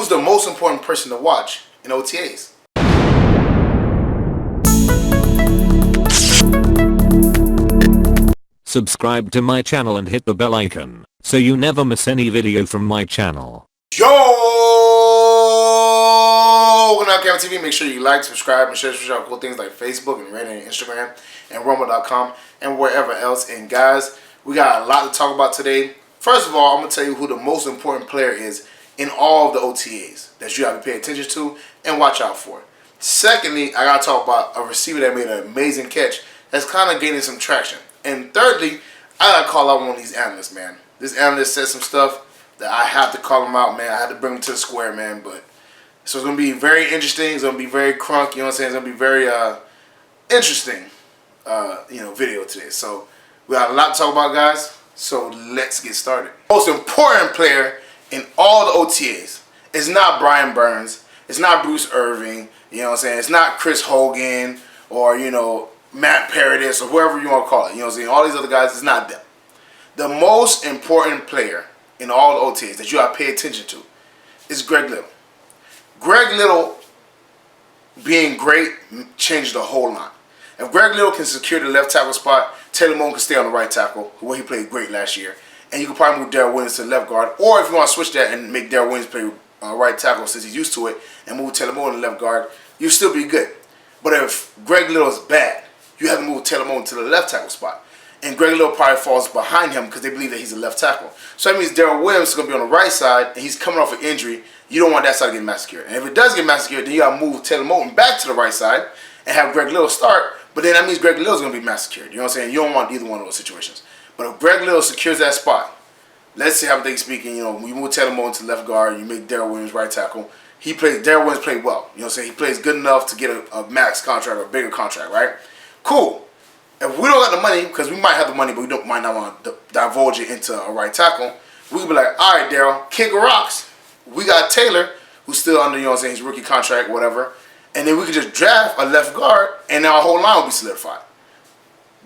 who's the most important person to watch in OTAs. Subscribe to my channel and hit the bell icon so you never miss any video from my channel. Yo! Welcome to LCameraTV. Make sure you like, subscribe, and share cool things like Facebook and Reddit and Instagram and Rumble.com and wherever else. And guys, we got a lot to talk about today. First of all, I'm going to tell you who the most important player is in all of the OTAs that you have to pay attention to and watch out for. Secondly, I got to talk about a receiver that made an amazing catch that's kind of gaining some traction. And thirdly, I got to call out one of these analysts, man. This analyst said some stuff that I have to call him out, man. I had to bring him to the square, man. But so it's going to be very interesting. It's going to be very crunk. You know what I'm saying? It's going to be very interesting, video today. So we got a lot to talk about, guys. So let's get started. Most important player in all the OTAs is not Brian Burns. It's not Bruce Irving. You know what I'm saying? It's not Chris Hogan or, Matt Paradis or whoever you want to call it. You know what I'm saying? All these other guys, it's not them. The most important player in all the OTAs that you got to pay attention to is Greg Little. Greg Little being great changed the whole line. If Greg Little can secure the left tackle spot, Taylor Moton can stay on the right tackle, where he played great last year. And you can probably move Darrell Williams to the left guard. Or if you want to switch that and make Darrell Williams play right tackle since he's used to it, and move Taylor Moton to the left guard, you'll still be good. But if Greg Little is bad, you have to move Taylor Moton to the left tackle spot. And Greg Little probably falls behind him because they believe that he's a left tackle. So that means Darrell Williams is going to be on the right side, and he's coming off an injury. You don't want that side to get massacred. And if it does get massacred, then you got to move Taylor Moton back to the right side and have Greg Little start. But then that means Greg Little is going to be massacred. You know what I'm saying? You don't want either one of those situations. But if Greg Little secures that spot, let's say hypothetically speaking, when you move Taylor Moton to left guard, you make Darrell Williams right tackle. Darrell Williams played well. You know what I'm saying? He plays good enough to get a max contract or a bigger contract, right? Cool. If we don't got the money, because we might have the money, but we might not want to divulge it into a right tackle, we could be like, all right, Darrell, kick rocks. We got Taylor, who's still under, his rookie contract, whatever. And then we could just draft a left guard, and our whole line will be solidified.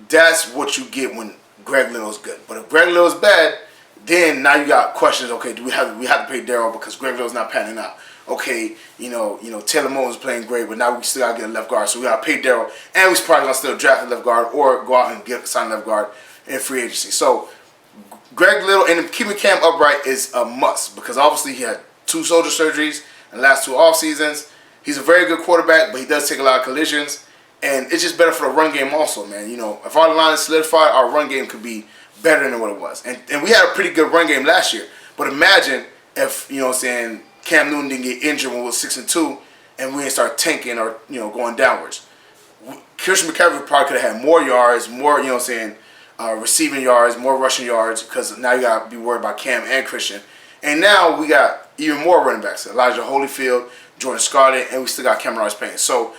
That's what you get when Greg Little is good. But if Greg Little is bad, then now you got questions. Okay, we have to pay Darrell because Greg Little's not panning out. Okay, Taylor Moton's playing great, but now we still gotta get a left guard, so we gotta pay Darrell, and we're probably gonna still draft a left guard or go out and sign a left guard in free agency. So Greg Little and keeping Cam upright is a must because obviously he had 2 shoulder surgeries in the last 2 off seasons. He's a very good quarterback, but he does take a lot of collisions, and it's just better for the run game also, man. If our line is solidified, our run game could be better than what it was, and we had a pretty good run game last year. But imagine if Cam Newton didn't get injured when we were 6-2, and we didn't start tanking or going downwards. Christian McCaffrey probably could have had more yards, more receiving yards, more rushing yards, because now you got to be worried about Cam and Christian. And now we got even more running backs: Elijah Holyfield, Jordan Scarlett, and we still got Cameron Payne. So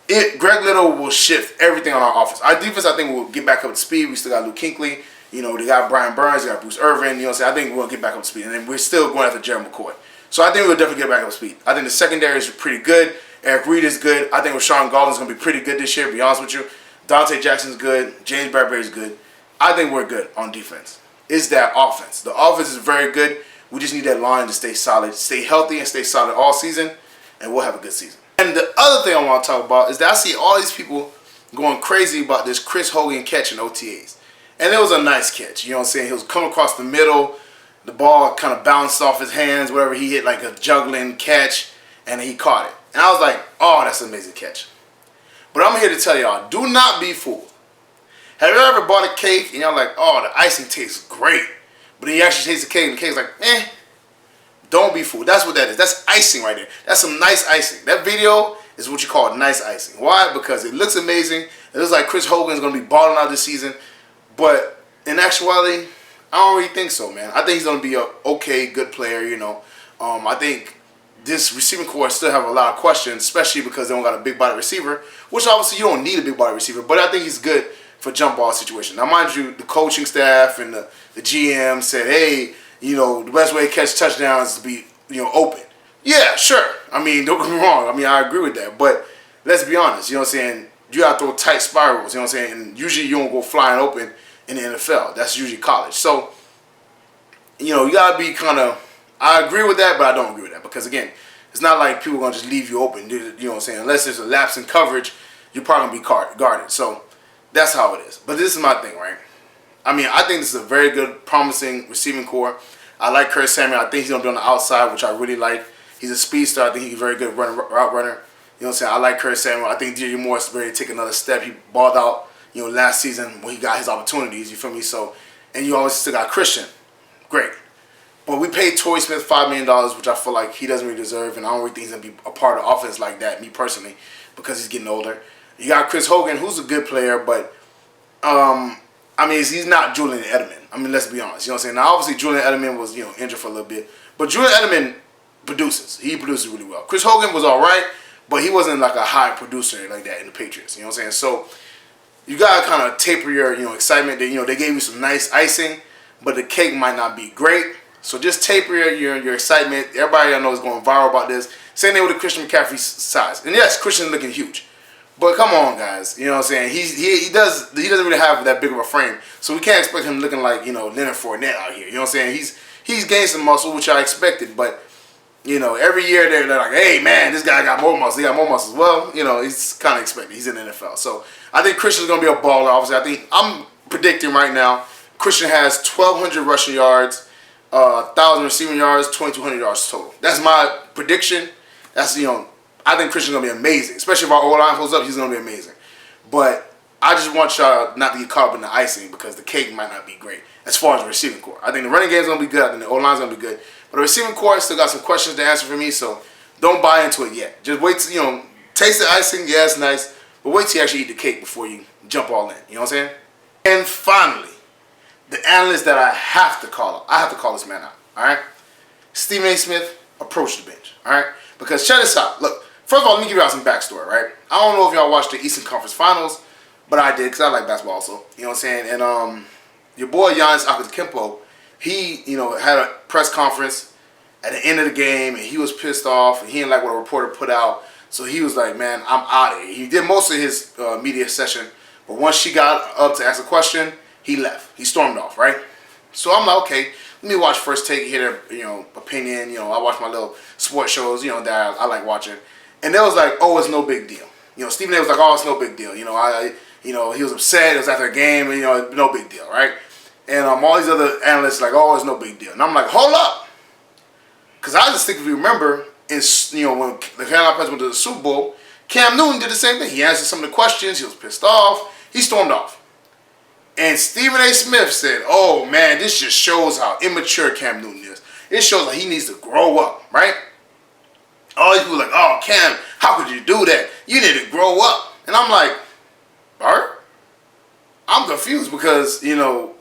Greg Little will shift everything on our offense. Our defense, I think, will get back up to speed. We still got Luke Kuechly. They got Brian Burns, they got Bruce Irvin. I think we'll get back up to speed. And then we're still going after Gerald McCoy. So I think we'll definitely get back up to speed. I think the secondary is pretty good. Eric Reed is good. I think Rashawn Gordon's going to be pretty good this year, to be honest with you. Dante Jackson's good. James Bradbury's good. I think we're good on defense. It's that offense. The offense is very good. We just need that line to stay solid, stay healthy, and stay solid all season, and we'll have a good season. And the other thing I want to talk about is that I see all these people going crazy about this Chris Hogan catch in OTAs. And it was a nice catch. You know what I'm saying? He was coming across the middle. The ball kind of bounced off his hands, whatever. He hit like a juggling catch, and he caught it. And I was like, oh, that's an amazing catch. But I'm here to tell y'all, do not be fooled. Have you ever bought a cake, and y'all like, oh, the icing tastes great. But then you actually taste the cake, and the cake's like, eh. Don't be fooled. That's what that is. That's icing right there. That's some nice icing. That video is what you call nice icing. Why? Because it looks amazing. It looks like Chris Hogan's going to be balling out this season. But in actuality, I don't really think so, man. I think he's going to be a okay, good player, I think this receiving core still have a lot of questions, especially because they don't got a big body receiver, which obviously you don't need a big body receiver, but I think he's good for jump ball situations. Now, mind you, the coaching staff and the GM said, hey, the best way to catch touchdowns is to be, open. Yeah, sure. I mean, don't get me wrong. I mean, I agree with that. But let's be honest, you know what I'm saying? You got to throw tight spirals, you know what I'm saying? And usually you don't go flying open in the NFL. That's usually college. So, you got to be kind of, I agree with that, but I don't agree with that because again, it's not like people are gonna just leave you open. You know what I'm saying? Unless there's a lapse in coverage, you're probably gonna be guarded. So that's how it is. But this is my thing, right? I mean, I think this is a very good, promising receiving core. I like Curtis Samuel. I think he's gonna be on the outside, which I really like. He's a speedster. I think he's a very good route runner. You know what I'm saying? I like Curtis Samuel. I think DJ Moore is ready to take another step. He balled out, you know, last season when he got his opportunities. You feel me? So, and you always still got Christian. Great. But we paid Torrey Smith $5 million, which I feel like he doesn't really deserve, and I don't really think he's going to be a part of the offense like that, me personally, because he's getting older. You got Chris Hogan, who's a good player, but, I mean, he's not Julian Edelman. I mean, let's be honest. You know what I'm saying? Now, obviously, Julian Edelman was, you know, injured for a little bit, but Julian Edelman produces. He produces really well. Chris Hogan was all right, but he wasn't like a high producer like that in the Patriots. You know what I'm saying? So, you got to kind of taper your, you know, excitement. That, you know, they gave you some nice icing, but the cake might not be great. So just taper your excitement. Everybody I know is going viral about this. Same thing with the Christian McCaffrey size. And yes, Christian's looking huge. But come on, guys. You know what I'm saying? He doesn't really have that big of a frame. So we can't expect him looking like, you know, Leonard Fournette out here. You know what I'm saying? He's gained some muscle, which I expected. But, you know, every year they're like, hey, man, this guy got more muscle. He got more muscle. Well, you know, he's kind of expected. He's in the NFL. So I think Christian's going to be a baller, obviously. I'm predicting right now Christian has 1,200 rushing yards, 1,000 receiving yards, 2,200 yards total. That's my prediction. That's, you know, I think Christian's going to be amazing. Especially if our O-line holds up, he's going to be amazing. But I just want y'all not to get caught up in the icing because the cake might not be great as far as the receiving core. I think the running game's going to be good. I think the O-line's going to be good. But the receiving core still got some questions to answer for me, so don't buy into it yet. Just wait till, you know, taste the icing. Yeah, it's nice. But wait till you actually eat the cake before you jump all in. You know what I'm saying? And finally, the analyst that I have to call out. I have to call this man out. All right? Stephen A. Smith, approach the bench. All right? Because check this out. Look, first of all, let me give y'all some backstory, right? I don't know if y'all watched the Eastern Conference Finals, but I did because I like basketball also. You know what I'm saying? And your boy Giannis Antetokounmpo, he, you know, had a press conference at the end of the game, and he was pissed off, and he didn't like what a reporter put out. So he was like, man, I'm out of here. He did most of his media session, but once she got up to ask a question, he left. He stormed off, right? So I'm like, okay, let me watch First Take, hear their, you know, opinion. You know, I watch my little sports shows, you know, that I like watching. And they was like, oh, it's no big deal. You know, Stephen A. was like, oh, it's no big deal. You know, he was upset. It was after a game, and, you know, no big deal, right? And all these other analysts like, oh, it's no big deal. And I'm like, hold up. Because I just think if you remember, you know, when the Carolina Panthers went to the Super Bowl, Cam Newton did the same thing. He answered some of the questions. He was pissed off. He stormed off. And Stephen A. Smith said, oh, man, this just shows how immature Cam Newton is. It shows that he needs to grow up, right? All these people are like, oh, Cam, how could you do that? You need to grow up. And I'm like, Art? I'm confused because, you know,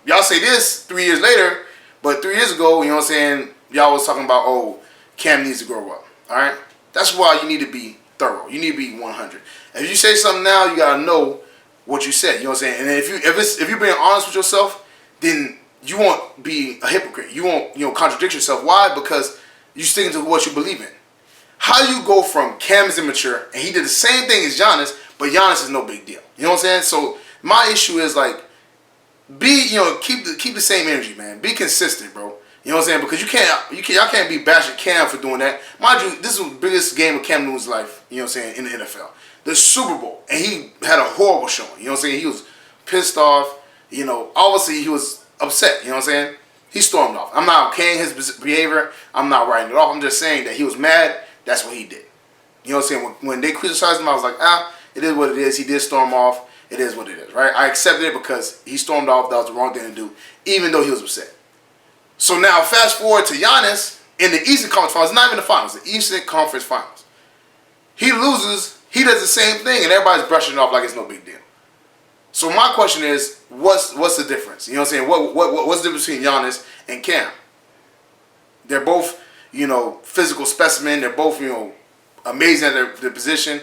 y'all say this 3 years later, but 3 years ago, you know what I'm saying, y'all was talking about, oh, Cam needs to grow up, all right? That's why you need to be thorough. You need to be 100. If you say something now, you got to know what you said, you know what I'm saying? And if you're being honest with yourself, then you won't be a hypocrite. You won't, you know, contradict yourself. Why? Because you're sticking to what you believe in. How do you go from Cam is immature, and he did the same thing as Giannis, but Giannis is no big deal? You know what I'm saying? So my issue is like, keep the same energy, man. Be consistent, bro. You know what I'm saying? Because y'all can't be bashing Cam for doing that. Mind you, this is the biggest game of Cam Newton's life, you know what I'm saying, in the NFL. The Super Bowl. And he had a horrible showing. You know what I'm saying? He was pissed off. You know, obviously he was upset. You know what I'm saying? He stormed off. I'm not okaying his behavior. I'm not writing it off. I'm just saying that he was mad. That's what he did. You know what I'm saying? When they criticized him, I was like, it is what it is. He did storm off. It is what it is, right? I accepted it because he stormed off. That was the wrong thing to do, even though he was upset. So now, fast forward to Giannis in the Eastern Conference Finals. Not even the Finals, the Eastern Conference Finals. He loses. He does the same thing, and everybody's brushing it off like it's no big deal. So my question is, what's the difference? You know what I'm saying? What's the difference between Giannis and Cam? They're both, you know, physical specimen. They're both, you know, amazing at their position.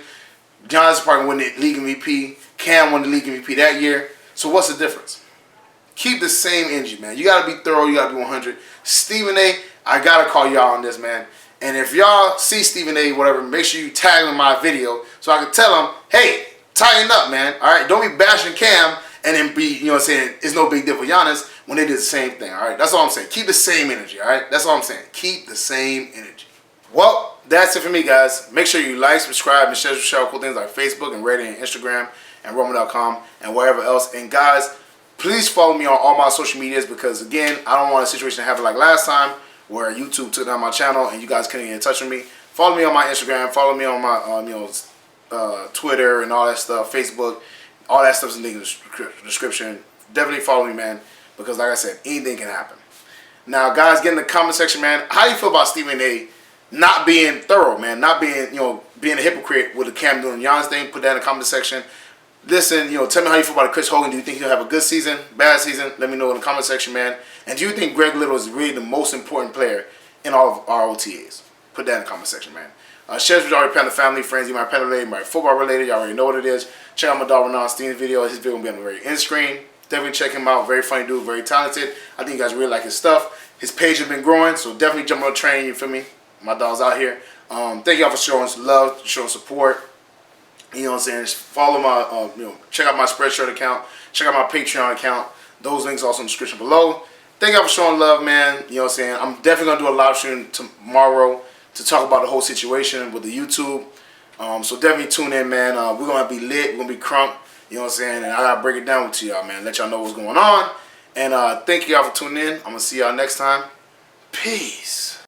Giannis probably won the league MVP. Cam won the league MVP that year. So what's the difference? Keep the same energy, man. You got to be thorough. You got to be 100. Stephen A., I got to call y'all on this, man. And if y'all see Stephen A., whatever, make sure you tag him in my video so I can tell him, hey, tighten up, man. All right? Don't be bashing Cam and then be, you know what I'm saying, it's no big deal for Giannis when they did the same thing, all right? That's all I'm saying. Keep the same energy, all right? That's all I'm saying. Keep the same energy. Well, that's it for me, guys. Make sure you like, subscribe, and share cool things like Facebook and Reddit and Instagram and Roman.com and wherever else. And guys, please follow me on all my social medias because, again, I don't want a situation to happen like last time where YouTube took down my channel and you guys couldn't get in touch with me. Follow me on my Instagram. Follow me on my Twitter and all that stuff, Facebook. All that stuff's in the description. Definitely follow me, man, because like I said, anything can happen. Now, guys, get in the comment section, man. How do you feel about Stephen A. not being thorough, man? Not being, being a hypocrite with the Cam Newton Giannis thing? Put that in the comment section. Listen, tell me how you feel about Chris Hogan. Do you think he'll have a good season, bad season? Let me know in the comment section, man. And do you think Greg Little is really the most important player in all of our OTAs? Put that in the comment section, man. Shares with your Panther family, friends, you might Panther related, my football related. Y'all already know what it is. Check out my dog Renan Steen's video. His video will be on the very end screen. Definitely check him out. Very funny dude, very talented. I think you guys really like his stuff. His page has been growing, so definitely jump on the train. You feel me? My dog's out here. Thank y'all for showing love, showing support. You know what I'm saying? Just follow my, check out my Spreadshirt account. Check out my Patreon account. Those links also in the description below. Thank y'all for showing love, man. You know what I'm saying? I'm definitely going to do a live stream tomorrow to talk about the whole situation with the YouTube. So definitely tune in, man. We're going to be lit. We're going to be crunk. You know what I'm saying? And I got to break it down to y'all, man. Let y'all know what's going on. And thank y'all for tuning in. I'm going to see y'all next time. Peace.